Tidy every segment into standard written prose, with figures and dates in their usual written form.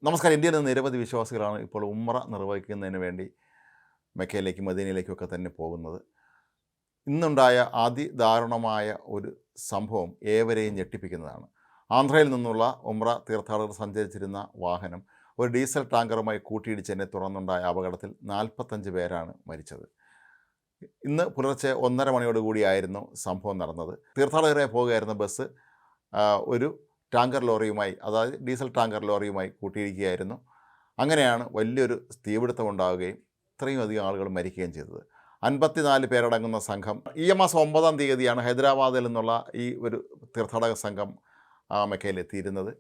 നമസ്കാരം. ഇന്ത്യയിൽ നിന്ന് നിരവധി വിശ്വാസികളാണ് ഇപ്പോൾ ഉംറ നിർവഹിക്കുന്നതിന് വേണ്ടി മെക്കയിലേക്കും മദീനയിലേക്കൊക്കെ തന്നെ പോകുന്നത്. ഇന്നുണ്ടായ അതിദാരുണമായ ഒരു സംഭവം ഏവരെയും ഞെട്ടിപ്പിക്കുന്നതാണ്. ആന്ധ്രയിൽ നിന്നുള്ള ഉംറ തീർത്ഥാടകർ സഞ്ചരിച്ചിരുന്ന വാഹനം ഒരു ഡീസൽ ടാങ്കറുമായി കൂട്ടിയിടിച്ചതിനെ തുടർന്നുണ്ടായ അപകടത്തിൽ 45 പേരാണ് മരിച്ചത്. ഇന്ന് പുലർച്ചെ 1:30 മണിയോടുകൂടിയായിരുന്നു സംഭവം നടന്നത്. തീർത്ഥാടകരെ പോകുകയായിരുന്ന ബസ് ഒരു ടാങ്കർ ലോറിയുമായി, അതായത് ഡീസൽ ടാങ്കർ ലോറിയുമായി കൂട്ടിയിടിക്കുകയായിരുന്നു. അങ്ങനെയാണ് വലിയൊരു തീപിടുത്തം ഉണ്ടാവുകയും ഇത്രയും അധികം ആളുകൾ മരിക്കുകയും ചെയ്തത്. 54 പേരടങ്ങുന്ന സംഘം ഈ മാസം 9-ാം തീയതിയാണ് ഹൈദരാബാദിൽ നിന്നുള്ള ഈ ഒരു തീർത്ഥാടക സംഘം മെക്കയിലെത്തിയിരുന്നത്.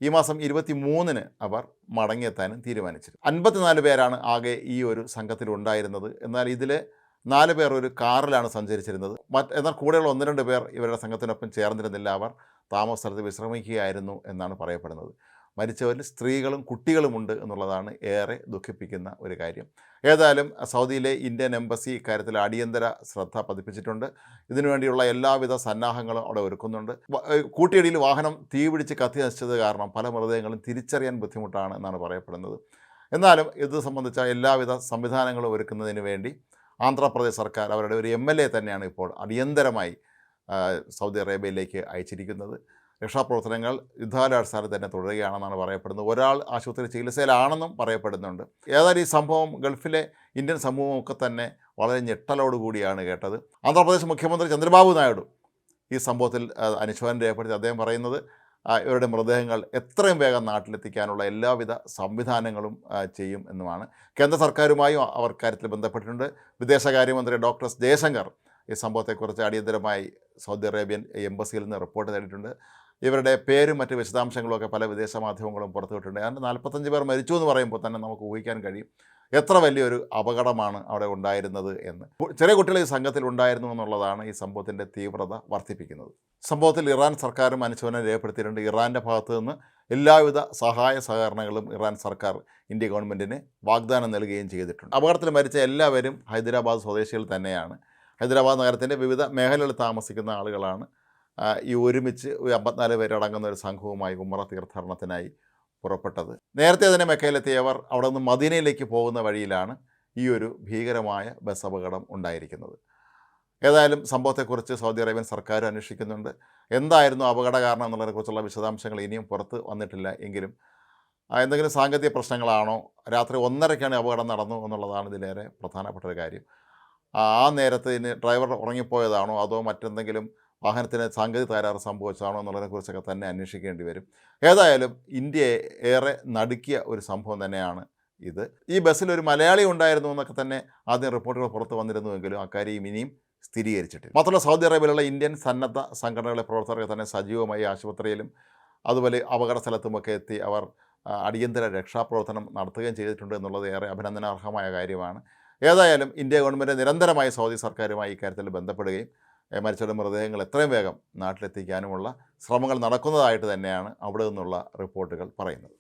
ഈ മാസം 23-ന് അവർ മടങ്ങിയെത്താനും തീരുമാനിച്ചിരുന്നു. 54 പേരാണ് ആകെ ഈ ഒരു സംഘത്തിലുണ്ടായിരുന്നത്. എന്നാൽ ഇതിൽ 4 പേർ ഒരു കാറിലാണ് സഞ്ചരിച്ചിരുന്നത്. എന്നാൽ കൂടെയുള്ള 1-2 പേർ ഇവരുടെ സംഘത്തിനൊപ്പം ചേർന്നിരുന്നില്ല. അവർ താമസ സ്ഥലത്ത് വിശ്രമിക്കുകയായിരുന്നു എന്നാണ് പറയപ്പെടുന്നത്. മരിച്ചവരിൽ സ്ത്രീകളും കുട്ടികളുമുണ്ട് എന്നുള്ളതാണ് ഏറെ ദുഃഖിപ്പിക്കുന്ന ഒരു കാര്യം. ഏതായാലും സൗദിയിലെ ഇന്ത്യൻ എംബസി ഇക്കാര്യത്തിൽ അടിയന്തര ശ്രദ്ധ പതിപ്പിച്ചിട്ടുണ്ട്. ഇതിനുവേണ്ടിയുള്ള എല്ലാവിധ സന്നാഹങ്ങളും അവിടെ ഒരുക്കുന്നുണ്ട്. കൂട്ടിയിടിയിൽ വാഹനം തീപിടിച്ച് കത്തി നശിച്ചത് കാരണം പല മൃതദേഹങ്ങളും തിരിച്ചറിയാൻ ബുദ്ധിമുട്ടാണ് എന്നാണ് പറയപ്പെടുന്നത്. എന്നാലും ഇത് സംബന്ധിച്ച എല്ലാവിധ സംവിധാനങ്ങളും ഒരുക്കുന്നതിന് വേണ്ടി ആന്ധ്രാപ്രദേശ് സർക്കാർ അവരുടെ ഒരു MLA തന്നെയാണ് ഇപ്പോൾ അടിയന്തരമായി സൗദി അറേബ്യയിലേക്ക് അയച്ചിരിക്കുന്നത്. രക്ഷാപ്രവർത്തനങ്ങൾ യുദ്ധാലാടിസ്ഥാനത്തിൽ തന്നെ തുടരുകയാണെന്നാണ് പറയപ്പെടുന്നത്. ഒരാൾ ആശുപത്രി ചികിത്സയിലാണെന്നും പറയപ്പെടുന്നുണ്ട്. ഏതായാലും ഈ സംഭവം ഗൾഫിലെ ഇന്ത്യൻ സമൂഹമൊക്കെ തന്നെ വളരെ ഞെട്ടലോടുകൂടിയാണ് കേട്ടത്. ആന്ധ്രാപ്രദേശ് മുഖ്യമന്ത്രി ചന്ദ്രബാബു നായിഡു ഈ സംഭവത്തിൽ അനുശോചനം രേഖപ്പെടുത്തി. അദ്ദേഹം പറയുന്നത് ഇവരുടെ മൃതദേഹങ്ങൾ എത്രയും വേഗം നാട്ടിലെത്തിക്കാനുള്ള എല്ലാവിധ സംവിധാനങ്ങളും ചെയ്യും എന്നുമാണ്. കേന്ദ്ര സർക്കാരുമായും അവർ കാര്യത്തിൽ ബന്ധപ്പെട്ടിട്ടുണ്ട്. വിദേശകാര്യമന്ത്രി ഡോക്ടർ ജയശങ്കർ ഈ സംഭവത്തെക്കുറിച്ച് അടിയന്തരമായി സൗദി അറേബ്യൻ എംബസിയിൽ നിന്ന് റിപ്പോർട്ട് തേടിയിട്ടുണ്ട്. ഇവരുടെ പേരും മറ്റ് വിശദാംശങ്ങളുമൊക്കെ പല വിദേശ മാധ്യമങ്ങളും പുറത്തുവിട്ടിട്ടുണ്ട്. അതിന് 45 പേർ മരിച്ചു എന്ന് പറയുമ്പോൾ തന്നെ നമുക്ക് ഊഹിക്കാൻ കഴിയും എത്ര വലിയൊരു അപകടമാണ് അവിടെ ഉണ്ടായിരുന്നത് എന്ന്. ചെറിയ കുട്ടികൾ ഈ സംഘത്തിൽ ഉണ്ടായിരുന്നു എന്നുള്ളതാണ് ഈ സംഭവത്തിൻ്റെ തീവ്രത വർദ്ധിപ്പിക്കുന്നത്. സംഭവത്തിൽ ഇറാൻ സർക്കാരും അനുശോചനം രേഖപ്പെടുത്തിയിട്ടുണ്ട്. ഇറാൻ്റെ ഭാഗത്തു നിന്ന് എല്ലാവിധ സഹായ സഹകരണങ്ങളും ഇറാൻ സർക്കാർ ഇന്ത്യ ഗവൺമെൻറ്റിന് വാഗ്ദാനം നൽകുകയും ചെയ്തിട്ടുണ്ട്. അപകടത്തിൽ മരിച്ച എല്ലാവരും ഹൈദരാബാദ് സ്വദേശികൾ തന്നെയാണ്. ഹൈദരാബാദ് നഗരത്തിൻ്റെ വിവിധ മേഖലകളിൽ താമസിക്കുന്ന ആളുകളാണ്. ഈ ഒരുമിച്ച് 54 പേരടങ്ങുന്ന ഒരു സംഘവുമായി ഉംറ തീർത്ഥാടനത്തിനായി പുറപ്പെട്ടത്. നേരത്തെ തന്നെ മെക്കയിലെത്തിയവർ അവിടെ നിന്ന് മദീനയിലേക്ക് പോകുന്ന വഴിയിലാണ് ഈ ഒരു ഭീകരമായ ബസ് അപകടം ഉണ്ടായിരിക്കുന്നത്. ഏതായാലും സംഭവത്തെക്കുറിച്ച് സൗദി അറേബ്യൻ സർക്കാർ അന്വേഷിക്കുന്നുണ്ട്. എന്തായിരുന്നു അപകട കാരണം എന്നുള്ളതിനെക്കുറിച്ചുള്ള വിശദാംശങ്ങൾ ഇനിയും പുറത്ത് വന്നിട്ടില്ല. എങ്കിലും എന്തെങ്കിലും സാങ്കേതിക പ്രശ്നങ്ങളാണോ, രാത്രി 1:30-ക്കാണ് അപകടം നടന്നു എന്നുള്ളതാണ് ഇതിലേറെ പ്രധാനപ്പെട്ട ഒരു കാര്യം. ആ നേരത്ത് ഇനി ഡ്രൈവർ ഉറങ്ങിപ്പോയതാണോ അതോ മറ്റെന്തെങ്കിലും വാഹനത്തിന് സാങ്കേതിക തകരാറ് സംഭവിച്ചതാണോ എന്നുള്ളതിനെക്കുറിച്ചൊക്കെ തന്നെ അന്വേഷിക്കേണ്ടി വരും. ഏതായാലും ഇന്ത്യയെ ഏറെ നടുക്കിയ ഒരു സംഭവം തന്നെയാണ് ഇത്. ഈ ബസ്സിലൊരു മലയാളി ഉണ്ടായിരുന്നു എന്നൊക്കെ തന്നെ ആദ്യം റിപ്പോർട്ടുകൾ പുറത്ത് വന്നിരുന്നുവെങ്കിലും അക്കാര്യം ഇനിയും സ്ഥിരീകരിച്ചിട്ടില്ല. മാത്രമല്ല സൗദി അറേബ്യയിലുള്ള ഇന്ത്യൻ സന്നദ്ധ സംഘടനകളെ പ്രവർത്തകർക്ക് തന്നെ സജീവമായി ആശുപത്രിയിലും അതുപോലെ അപകട സ്ഥലത്തുമൊക്കെ എത്തി അവർ അടിയന്തര രക്ഷാപ്രവർത്തനം നടത്തുകയും ചെയ്തിട്ടുണ്ട് എന്നുള്ളത് ഏറെ അഭിനന്ദനാർഹമായ കാര്യമാണ്. ഏതായാലും ഇന്ത്യ ഗവൺമെൻറ് നിരന്തരമായി സൗദി സർക്കാരുമായി ഇക്കാര്യത്തിൽ ബന്ധപ്പെടുകയും മരിച്ചവരുടെ മൃതദേഹങ്ങൾ എത്രയും വേഗം നാട്ടിലെത്തിക്കാനുമുള്ള ശ്രമങ്ങൾ നടക്കുന്നതായിട്ട് തന്നെയാണ് അവിടെ നിന്നുള്ള റിപ്പോർട്ടുകൾ പറയുന്നത്.